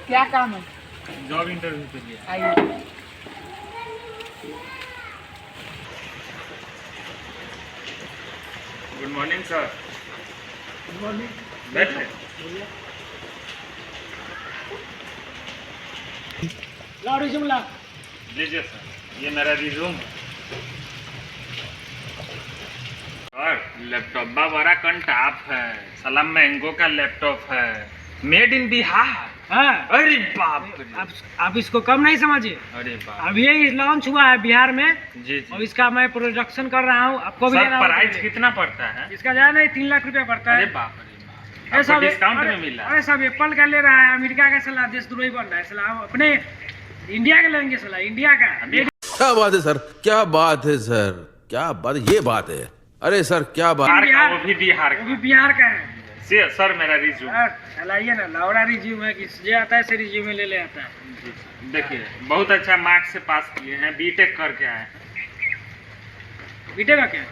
क्या काम है? जॉब इंटरव्यू के लिए। आइए। Good morning sir. Good morning. बैठे। लाओ रिज्यूम ला। लीजिए सर, ये मेरा रिज्यूम है। सर लैपटॉप बड़ा कंटाप है, साला मैंगो का लैपटॉप है, मेड इन बिहार। हाँ, अरे बाप रे। आप इसको कम नहीं समझिए। अरे बाप। अभी ये लॉन्च हुआ है बिहार में जी और जी। इसका मैं प्रोडक्शन कर रहा हूँ। आपको भी सर लेना होगा प्राइस तो कितना पड़ता है? इसका ज्यादा नहीं, 3 लाख रुपया पड़ता अरे है। बाप रे बाप। ये आपको सब डिस्काउंट में मिला? अरे सब एप्पल का ले रहा है, अमेरिका का सलाह देशद्रोही बन रहा है सलाह। हम अपने इंडिया का लेंगे सलाह, इंडिया का। क्या बात है सर, क्या बात है सर, क्या बात, ये बात है। अरे सर क्या बात। बिहार का, वो भी बिहार वो भी का। बिहार का है। सर मेरा रिज्यूम। लाइए ना, लाउडा रिज्यूम है कि जे आता है से रिज्यूम ले ले आता है। देखिए बहुत अच्छा मार्क्स से पास किए हैं, बीटेक करके आए हैं। बीटेक का क्या है?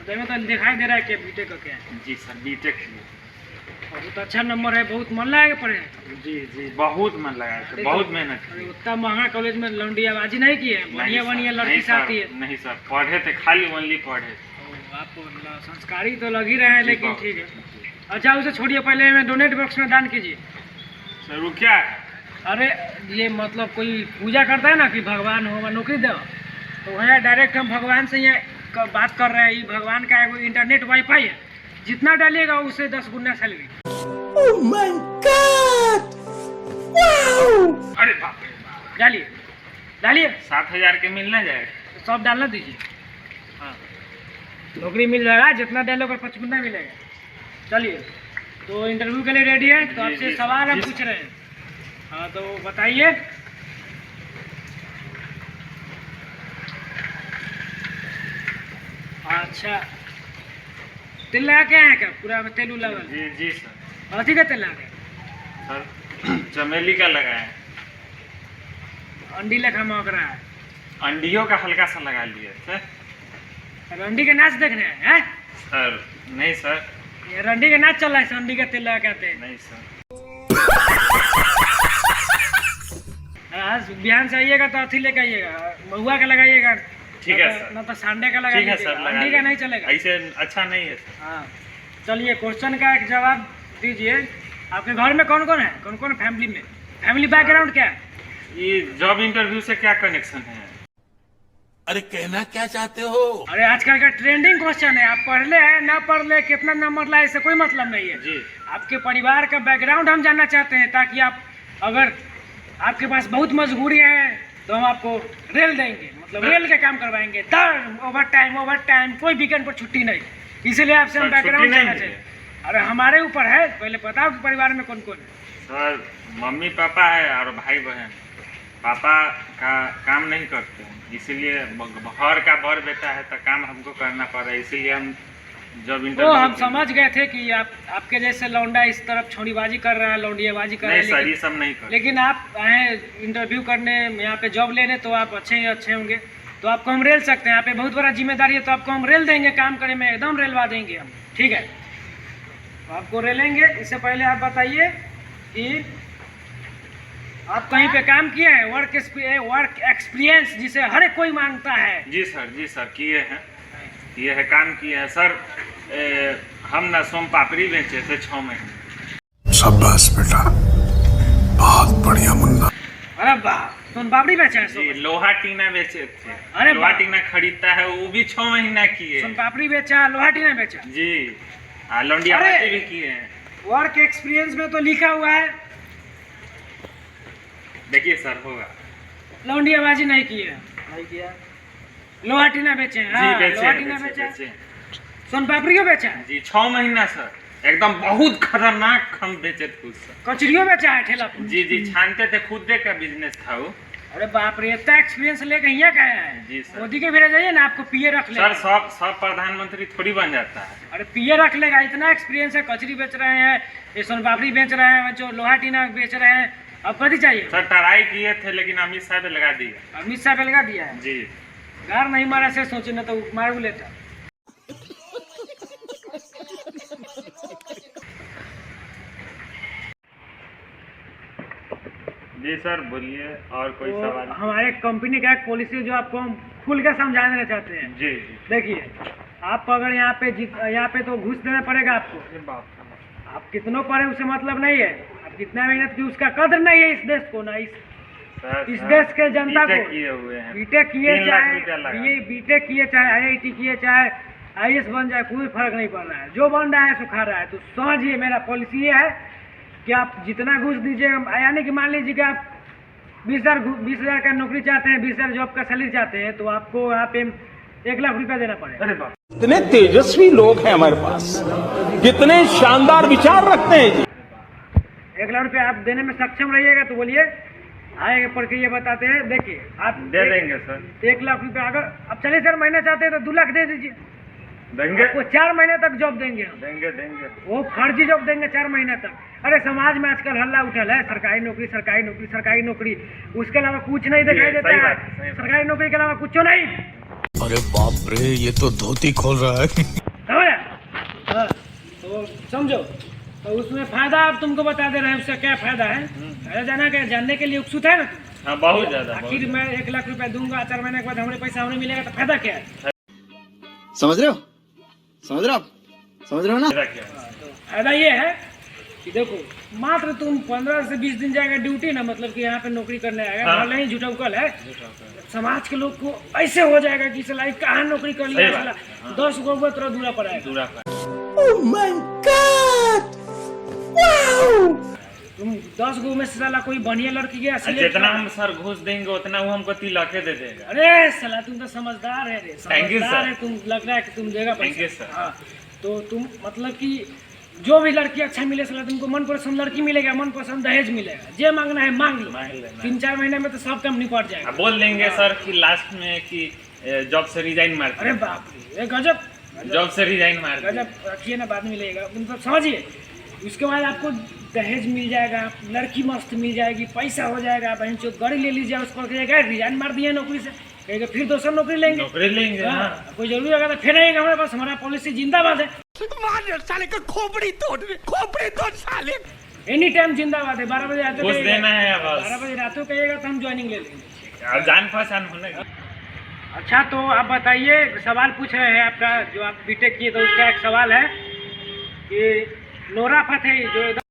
देखो तो दिखाई दे रहा है कि बीटेक का क्या है। जी सर बीटेक किए। बहुत अच्छा नंबर है, बहुत मन लगा के पढ़े। जी जी बहुत मन लगा है, बहुत मेहनत अरे की। उतना महंगा कॉलेज में लौंडियाबाजी नहीं की है, बढ़िया बढ़िया लड़की से आती है। नहीं सर पढ़े थे, खाली ओनली पढ़े। आप संस्कारी तो लग ही रहे हैं, जी, लेकिन बहुत। ठीक है। अच्छा उसे छोड़िए, पहले हमें डोनेट बॉक्स में दान कीजिए। सर वो क्या है? अरे ये मतलब कोई पूजा करता है ना कि भगवान हो नौकरी दो, तो वह डायरेक्ट हम भगवान से यहाँ बात कर रहे हैं। ये भगवान का एगो इंटरनेट वाईफाई है, जितना डालिएगा उससे 10 गुना सैलरी। अरे बाप रे बाप। डालिए डालिए, 7,000 के मिलना जाए। सब डालना दीजिए। हाँ, नौकरी मिल जाएगा, जितना डालोगे 5 गुना मिलेगा। चलिए, तो इंटरव्यू के लिए रेडी है, तो जी, आपसे जी, सवाल हम जी, पूछ रहे हैं। हाँ तो बताइए। अच्छा, तेल लगा के आए क्या? पूरा में तेल लगा? जी जी सर। अथी का तेल लगा? सर चमेली का लगाए, अंडी लेखा महक रहा है। अंडियों का हल्का सा लगा लिए सर। रंडी के नाच देख रहे हैं, हैं? सर नहीं सर। ये रंडी के नाच चल रहा है, संडी का तेल लगा के आते हैं। नहीं सर। आज बिहान से आइएगा तो अथी लेके आइएगा, महुआ का लगाइएगा। ठीक है सर। ना तो संडे का लगा ठीक है लीजिएगा, सर, लगा अंडी का लीजिए। नहीं चलेगा। ऐसे अच्छा नहीं है सर। हाँ, चलिए क्वेश्चन का एक जवाब दीजिए। आपके घर में कौन कौन है, कौन कौन फैमिली में? फैमिली बैकग्राउंड क्या है? ये जॉब इंटरव्यू से क्या कनेक्शन है? अरे कहना क्या चाहते हो? अरे आजकल का ट्रेंडिंग क्वेश्चन है। आप पढ़ ले है ना पढ़ ले, कितना नंबर लाए, इससे कोई मतलब नहीं है। जी। आपके परिवार का बैकग्राउंड हम जानना चाहते हैं, ताकि आप, अगर आपके पास बहुत मजबूरी है तो हम आपको रेल देंगे, मतलब रेल के काम करवाएंगे। ओवर टाइम, कोई वीकेंड पर छुट्टी नहीं। इसीलिए आपसे हम सर, बैकग्राउंड छुट्टी जानना नहीं चाहिए। अरे हमारे ऊपर है, पहले बताओ कि परिवार में कौन कौन है। सर मम्मी पापा है और भाई बहन। पापा का काम नहीं करते हैं, इसीलिए घर का बड़ बेटा है तो काम हमको करना पड़ रहा है, इसीलिए हम जब वो इंटरव्यू हम समझ गए थे कि आपके जैसे लौंडा इस तरफ छोड़ीबाजी कर रहा है, लौंडियाबाजी कर रहा नहीं है। सर ये सब नहीं करते। लेकिन आप आए इंटरव्यू करने, यहाँ पे जॉब लेने, तो आप अच्छे ही अच्छे होंगे, तो आपको हम रेल सकते हैं। यहाँ पे बहुत बड़ा जिम्मेदारी है, तो आपको हम रेल देंगे, काम करने में एकदम रेलवा देंगे हम। ठीक है, तो आपको रेलेंगे। इससे पहले आप बताइए कि आप कहीं पे काम किए हैं, वर्क एक्सपीरियंस जिसे हर एक कोई मांगता है। जी सर किए हैं, ये है काम किए हैं सर। हम ना सोम पापड़ी बेचे थे 6 महीने। शाबाश बेटा, बहुत बढ़िया मुन्ना। अरे वाह, सोन पापड़ी बेचा है? जी लोहा टीना बेचे थे। अरे लोहा वाह। टीना खरीदता है, वो भी 6 महीना किए। सोन पापड़ी बेचा, लोहा टीना बेचा। जी लौंडियाबाजी अरे! भी किए हैं। वर्क एक्सपीरियंस में तो लिखा हुआ है देखिए सर होगा। लौंडियाबाजी नहीं की है। नहीं किया। लोहा टीना बेचे हैं? जी हाँ, बेचे लोहा हैं, टीना बेचे बेचा है। बेचे। सोन पापड़ियों बेचा है? जी 6 महीना सर, एकदम बहुत खतरनाक हम बेचे थे उस सर। कचरियों बेचा है ठेला पर? जी छानते थे, खुद का बिजनेस था वो। अरे बाप रे, इतना एक्सपीरियंस लेके यहाँ का है। जी सर। मोदी के भेजा जाइए ना, आपको पीए रख लेगा। सर सब प्रधानमंत्री थोड़ी बन जाता है। अरे पीए रख लेगा, इतना एक्सपीरियंस है। कचरी बेच रहे हैं, ये सोन पापड़ी बेच रहे हैं, जो लोहा टीना बेच रहे हैं। अब कथी चाहिए? सर ट्राई किए थे लेकिन अमित शाह पे लगा दिया। अमित शाह पे लगा दिया है। जी घर नहीं मारा से सोचे ना, तो मार भी लेता। जी सर बोलिए, और कोई तो सवाल? हमारे कंपनी का एक पॉलिसी जो आपको हम खुल के समझा देना चाहते हैं। जी जी। देखिए, आप अगर यहाँ पे तो घूस देना पड़ेगा आपको। आप कितनों पढ़े उसे मतलब नहीं है, आप कितना मेहनत की उसका कदर नहीं है इस देश को, ना इस देश के जनता को। किए हुए हैं, बीटेक किए 3 लाख चाहे रुपया लगा। बीटेक किए चाहे IIT किए चाहे IAS बन जाए, कोई फर्क नहीं पड़ रहा है। जो बन रहा है सो खा रहा है। तो समझिए, मेरा पॉलिसी ये है कि आप जितना घूस दीजिएगा, यानी कि मान लीजिए कि आप 20,000 का नौकरी चाहते हैं, 20,000 जॉब का सैलरी चाहते हैं, तो आपको यहाँ पे 1 लाख रुपया देना पड़ेगा। अरे बाप, कितने तेजस्वी लोग हैं हमारे पास, कितने शानदार विचार रखते हैं जी। 1 लाख रुपया आप देने में सक्षम रहिएगा तो बोलिए, आएगा प्रक्रिया बताते हैं। देखिए, आप दे देंगे सर। 1 लाख रुपया, अगर आप 40,000 महीना चाहते हैं तो 2 लाख दे दीजिए। देंगे वो 4 महीने तक जॉब देंगे हम। देंगे देंगे। वो फर्जी जॉब देंगे 4 महीने तक। अरे समाज में आजकल हल्ला उठल है, सरकारी नौकरी सरकारी नौकरी सरकारी नौकरी, उसके अलावा कुछ नहीं दिखाई देता सही है। बात है, सही बात। सरकारी नौकरी के अलावा कुछ नहीं। अरे बाप रे, ये तो धोती खोल रहा है। समझा? हाँ, तो समझो। तो उसमें फायदा आप तुमको बता दे रहे हैं, उसका क्या फायदा है। फायदा जानने के लिए उत्सुक है ना तुम? हाँ बहुत ज्यादा। आखिर मैं 1 लाख रुपया दूंगा, 4 महीने के बाद हमारे पैसा हमें मिलेगा, तो फायदा क्या है? समझ रहे हो ना? फायदा ये है कि देखो, मात्र तुम 15 से 20 दिन जाएगा ड्यूटी ना, मतलब कि यहाँ पे नौकरी करने आएगा। हाँ। भले ही झूठौकल है, समाज के लोग को ऐसे हो जाएगा कि साला ये कहाँ नौकरी कर लिया, सही साला बात। 10 गो को थोड़ा दूरा पर आएगा। दूरा पर। तुम 10 गो में से साला कोई बढ़िया लड़की गया जितना हम सर घूस देंगे उतना वो हमको 3 लाख दे देगा। अरे साला तुम तो समझदार है रे, Thank you, समझदार sir. है तुम, लग रहा है कि तुम देगा Thank you, पैसा। sir. हाँ, तो तुम मतलब कि जो भी लड़की अच्छा मिले साला तुमको मनपसंद लड़की मिलेगा, मनपसंद दहेज मिलेगा, जे मांगना है मांग लो। मांग लेना। 3-4 महीने में तो सब काम निपट जाएगा। अब बोल देंगे सर कि लास्ट में कि जॉब से रिजाइन मार अरे बाप रे, ये गजब जॉब से रिजाइन मार दिया। गजब रखिए ना, बाद में मिलेगा, मतलब समझिए। उसके बाद आपको दहेज मिल जाएगा, लड़की मस्त मिल जाएगी, पैसा हो जाएगा, बहन चो गाड़ी ले लीजिए, उसको कहेगा रिजाइन मार दिया नौकरी से, कहेगा फिर दूसरा नौकरी लेंगे। नौकरी लेंगे। हाँ, हाँ। कोई जरूरी होगा तो फिर आएगा हमारे पास, हमारा पॉलिसी जिंदाबाद है। साले का खोपड़ी तोड़ साले। एनी टाइम जिंदाबाद है। 12 बजे रात घूस देना है बस। 12 बजे रात को कहिएगा तो हम ज्वाइनिंग ले लेंगे। और जान पहचान होने का। अच्छा, तो आप बताइए, सवाल पूछ रहे हैं आपका, जो आप बीटेक किए, तो उसका एक सवाल है कि नोरा फतेही जो एकदम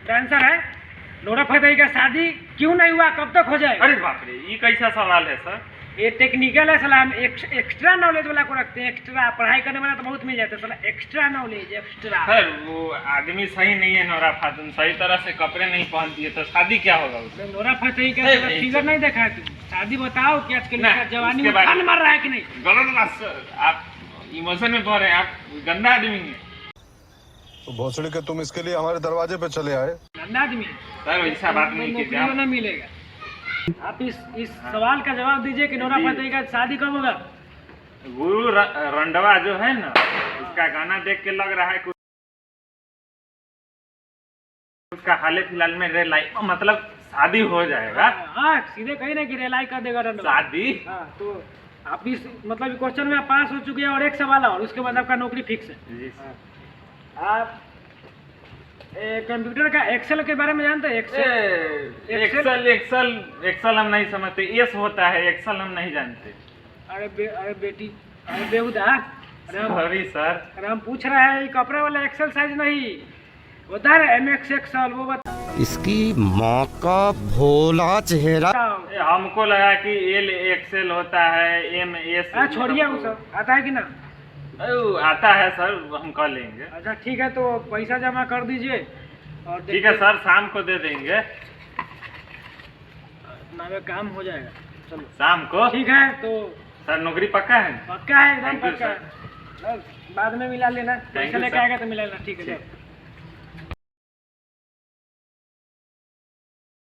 डांसर है, नोरा फतेही का शादी क्यों नहीं हुआ, कब तक हो जाएगा? अरे बाप रे, ये कैसा सवाल है सर? ये टेक्निकल है सलाह, एक्स्ट्रा नॉलेज वाला को रखते हैं। एक्स्ट्रा पढ़ाई करने वाला तो बहुत मिल जाता है सलाह, एक्स्ट्रा नॉलेज एक्स्ट्रा। सर वो आदमी सही नहीं है, नोरा फातून सही तरह से कपड़े नहीं पहनती है, तो शादी क्या होगा उससे? नोरा फतेही का नहीं, फिगर नहीं देखा है तुम? शादी बताओ कि आजकल ना, इसका जवानी उसके में बाद- फन मार रहा है कि नहीं? गलत बात सर, आप इमोशन में पड़ रहे हैं, आप गंदा आदमी हैं तो भोसड़ी के तुम इसके लिए हमारे दरवाजे पे चले आए। गंदा आदमी है, सर, वैसा बात नहीं नौकरी कीजिए आप। नहीं मिलेगा। आप इस सवाल का जवाब दीजिए कि नोरा जी। फतेही का शादी कब होगा? गुरु रंडवा जो है ना, उसका गाना देख के लग रहा है कि उसका हाल फिलहाल में मतलब शादी हो जाएगा। हाँ, सीधे कहीं ना कि रेलाई कर देगा रंडवा। शादी? हाँ, तो आप इस मतलब क्वेश्चन में आप पास हो चुके हैं, और एक सवाल और, उसके बाद आपका नौकरी फिक्स है। जी आप कंप्यूटर का एक्सेल के बारे में जानते हैं? एक्सेल हम नहीं समझते। एस होता है, एक्सेल हम नहीं जानते। अरे बेटी, अरे बेहुदा, सॉरी सर। अरे हम पूछ रहे हैं, कपड़े वाला एक्सेल साइज नहीं होता है, MX एक्सेल, वो बताओ। इसकी माँ का भोला चेहरा। हमको लगा कि एल एक्सेल होता है, MS। छोड़िए, वो सब आता है कि ना? आता है सर, हम कर लेंगे। अच्छा ठीक है, तो पैसा जमा कर दीजिए और ठीक है सर, शाम को दे देंगे। ना काम हो जाएगा, चलो शाम को? ठीक है। तो सर नौकरी पक्का है? पक्का है, एकदम Thank you, पक्का है। बाद में मिला लेना, पैसा you, लेके sir. आएगा तो मिला लेना, ठीक है।